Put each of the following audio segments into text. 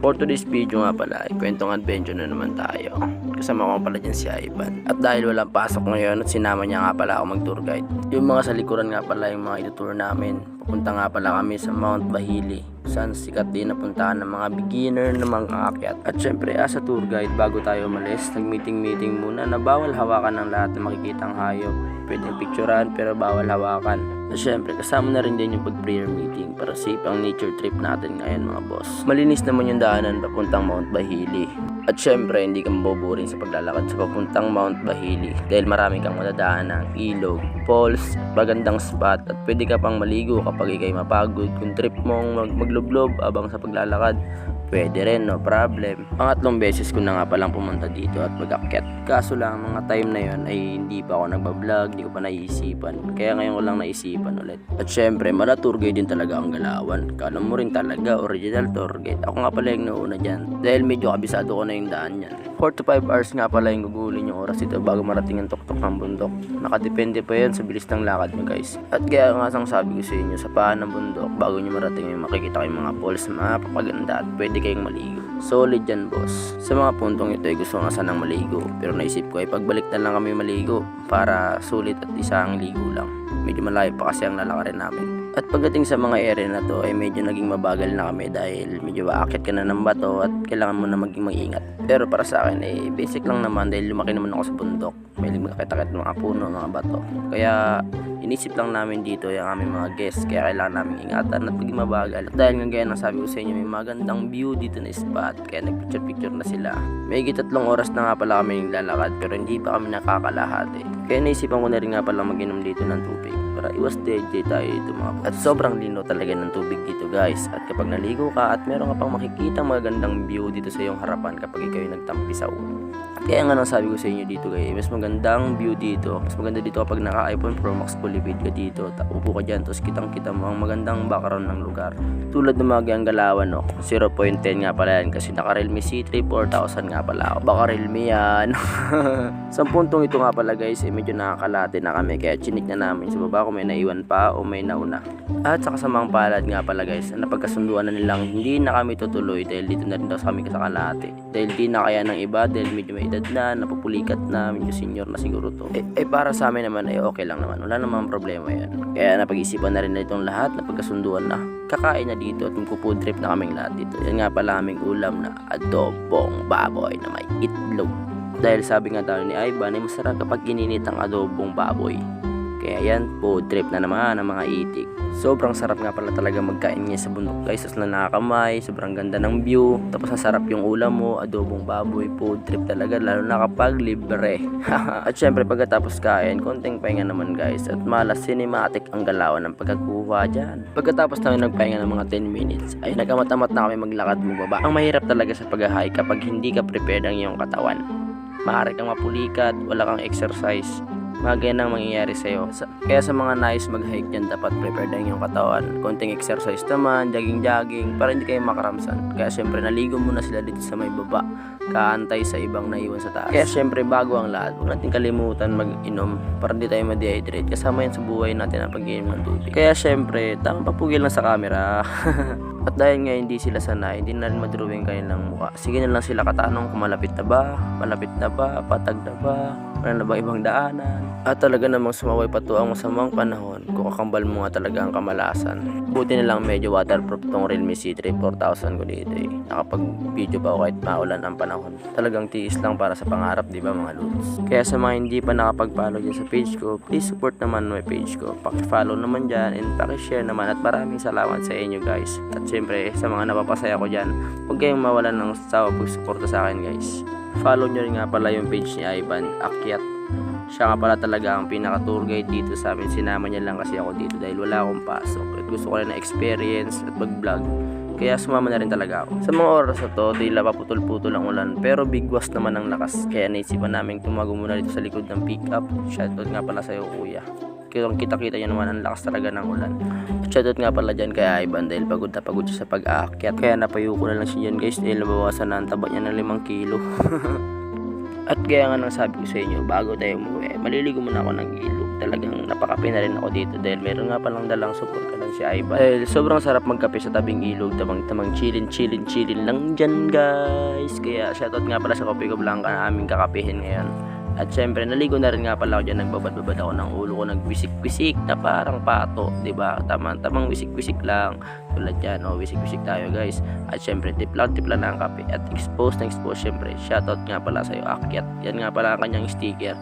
For today's video nga pala, kwentong adventure na naman tayo. Kasama ko pala dyan si Ivan. At dahil walang pasok ngayon at sinama niya nga pala ako mag-tour guide. Yung mga sa likuran nga pala yung mga itutour namin. Papunta nga pala kami sa Mount Bahili, saan sikat din napuntahan ng mga beginner na mga aakyat. At syempre as a tour guide, bago tayo umalis, nag-meeting muna na bawal hawakan ng lahat na makikitang hayop. Pwedeng picturean pero bawal hawakan. At syempre kasama na rin din yung pag-prayer meeting para safe ang nature trip natin ngayon mga boss. Malinis naman yung daanan papuntang Mount Bahili. At syempre hindi ka maboboring sa paglalakad sa papuntang Mount Bahili dahil marami kang madadaan ng ilog, falls, magandang spot at pwede ka pang maligo kapag ikay mapagod. Kung trip mong maglublob abang sa paglalakad, pwede rin, no problem. Pangatlong beses ko na nga palang pumunta dito at mag-akyat. Kaso lang, mga time na yon ay hindi pa ako nagbablog, hindi ko pa naiisipan. Kaya ngayon ko lang naisipan ulit. At syempre, mala tour guide din talaga ang galawan. Kala mo rin talaga, original tour guide. Ako nga pala yung nauna dyan. Dahil medyo kabisado ko na yung daan yan. 4 to 5 hours nga pala yung gugulin yung oras dito bago marating ang tuktok ng bundok. Nakadepende pa yan sa bilis ng lakad nyo guys. At kaya nga sang sabi ko sa inyo, sa paan ng bundok, bago nyo marating yung makikita kayong mga falls, mga papaganda at pwede kayong maligo. Solid yan boss. Sa mga puntong ito ay gusto nga sanang maligo, pero naisip ko ay pagbalik na lang kami maligo para sulit at isang ligo lang. Medyo malayo pa kasi ang lalakarin namin. At pagdating sa mga area na to ay medyo naging mabagal na kami dahil medyo aakit ka na ng bato at kailangan mo na maging mag-ingat. Pero para sa akin ay basic lang naman dahil lumaki naman ako sa bundok. May magkakit-akit ng mga puno, mga bato. Kaya inisip lang namin dito yung aming mga guests, kaya kailangan namin ingatan at maging mabagal. At dahil nga gaya ng sabi ko sa inyo, may magandang view dito na spot, kaya nagpicture-picture na sila. May 3 oras na nga pala kami naglalakad pero hindi pa kami nakakalahati. Kaya naisipan ko na rin nga pala mag-inom dito ng tubig para iwas DJ tayo dito mga. At sobrang lino talaga ng tubig dito guys. At kapag naligo ka at meron ka pang makikita magandang view dito sa iyong harapan kapag ikaw yung nagtampi sa ulo. Kaya nga nang sabi ko sa inyo dito guys, mas magandang view dito. Mas maganda dito kapag naka iPhone Pro Max Fully Video ka dito. Upo ka dyan, tapos kitang-kita mo ang magandang background ng lugar. Tulad ng mga gayang galawan, no? 0.10 nga pala yan kasi naka Realme C3 4000 nga pala ako. Baka Realme yan. Sa puntong ito nga pala guys, medyo nakakalate na kami. Kaya chinik na namin sa baba kung may naiwan pa o may nauna. At sa kasamang palad nga pala guys, napagkasunduan na nilang hindi na kami tutuloy dahil dito na rin daw kami sa kalahati. Dahil di na kaya ng iba, dahil medyo may edad na, napupulikat na, medyo senior na siguro to. Para sa amin naman ay okay lang naman. Wala namang problema yan. Kaya napag-isipan na rin na itong lahat, napagkasunduan na. Kakain na dito at magpo-food trip na kaming lahat dito. Yan nga pala aming ulam na adobong baboy na may itlog. Dahil sabi nga tayo ni Ivan ay masarap kapag ininit ang adobong baboy. Kaya yan, food trip na naman ng mga itik. Sobrang sarap nga pala talaga magkain niya sa bundok guys. Tapos na nakakamay, sobrang ganda ng view. Tapos sarap yung ulam mo, adobong baboy, food trip talaga. Lalo na kapag libre. At syempre pagkatapos kain, konting pahinga naman guys. At malas cinematic ang galawan ng pagkakuha dyan. Pagkatapos namin nagpahinga ng mga 10 minutes, ay nagamat-amat na kami maglakad magbaba. Ang mahirap talaga sa pag-hike kapag hindi ka prepared ang iyong katawan. Maaari kang mapulikat, wala kang exercise. Mga ganyan ang mangyayari sa'yo. Kaya sa mga nais mag-hike dyan, dapat prepared ang iyong katawan. Konting exercise naman, jogging para hindi kayo makaramsan. Kaya syempre naligo muna sila dito sa may baba, kaantay sa ibang naiwan sa taas. Kaya syempre bago ang lahat, huwag natin kalimutan mag-inom para hindi tayo ma-dehydrate. Kasama yan sa buhay natin ang pag-inom ng tubig. Kaya syempre, tamang papugil lang sa camera. At dahil nga hindi sila sanay, hindi na rin madrawing kanilang mukha. Sige na lang sila katanong kung malapit na ba, patag na ba, wala na ba ibang daanan. At talaga namang sumaway pa to ang masamang panahon kung kakambal mo nga talaga ang kamalasan. Buti na lang medyo waterproof tong Realme C3 4000 ko dito eh. Nakapag video pa ako kahit maulan ang panahon. Talagang tiis lang para sa pangarap, di ba mga lods? Kaya sa mga hindi pa nakapag-follow dyan sa page ko, please support naman my page ko. Paki-follow naman dyan and paki-share naman at maraming salamat sa inyo guys. At syempre sa mga napapasaya ko dyan, huwag kayong mawalan ng sawa pag-suporta sa akin guys. Follow nyo rin nga pala yung page ni Ivan, Akyat. Siya nga pala talaga ang pinaka-tour guide dito sa amin. Sinama niya lang kasi ako dito dahil wala akong pasok. At gusto ko rin na experience at mag-vlog. Kaya sumama na rin talaga ako. Sa mga oras na to, tila paputol-putol ang ulan. Pero bigwas naman ang lakas. Kaya naisipan namin tumago muna dito sa likod ng pick-up. Shoutout nga pala sa'yo kuya. Kita-kita nyo naman ang lakas talaga ng ulan. At shoutout nga pala dyan kay Ivan dahil pagod na pagod siya sa pag-aakyat. Kaya napayuko na lang siya dyan guys dahil nabawasan na ang taba niya ng 5 kilo. At kaya nga nang sabi ko sa inyo, bago tayo umuwi, maliligo muna ako ng ilog. talagang napakape na rin ako dito dahil meron nga palang dalang support ka lang si Ivan. Dahil sobrang sarap magkape sa tabing ilog, tamang chillin lang dyan guys. Kaya shoutout nga pala sa Kopi Ko Blanca na aming kakapihin ngayon. At syempre, naligo na rin nga pala ako dyan, nagbabad-babad ako ng ulo ko, nagwisik-wisik na parang pato, diba? Tamang wisik-wisik lang, tulad yan, wisik-wisik tayo guys. At syempre, tipla na ang kape, at expose, syempre, shoutout nga pala sa'yo, Akyat, yan nga pala ang kanyang sticker.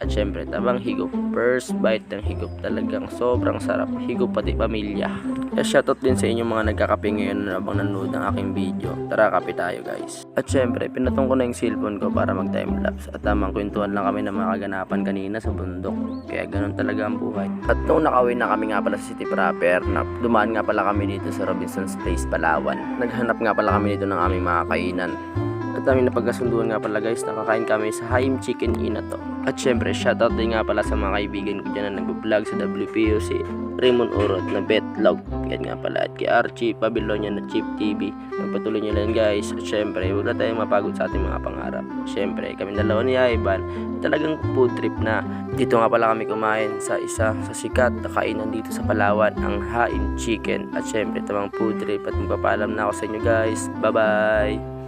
At syempre, tabang higop, first bite ng higop, talagang sobrang sarap, higop pati pamilya. Kaya shoutout din sa inyong mga nagkakape ngayon na habang nanonood ng aking video. Tara, kape tayo guys. At syempre, pinatong ko na yung cellphone ko para mag timelapse. At tamang kwentuhan lang kami ng mga kaganapan kanina sa bundok. Kaya ganun talaga ang buhay. At nung nakawin na kami nga pala sa City Proper, na dumaan nga pala kami dito sa Robinson's Place, Palawan. Naghanap nga pala kami dito ng aming mga kainan. At aming napagkasunduan nga pala guys, nakakain kami sa Haim Chicken Inn na to. At syempre, shoutout din nga pala sa mga kaibigan ko dyan na nag-vlog sa WPO, si Raymond Urot na Betlog, yan nga pala, at kay Archie Babylonia na Chip TV. Magpatuloy nyo lang guys. At syempre, huwag na tayong mapagod sa ating mga pangarap. Syempre, kami dalawa ni Ivan, talagang food trip na. Dito nga pala kami kumain sa isa sa sikat na kainan dito sa Palawan, ang Haim Chicken. At syempre, tamang food trip, at magpapaalam na ako sa inyo guys. Bye bye!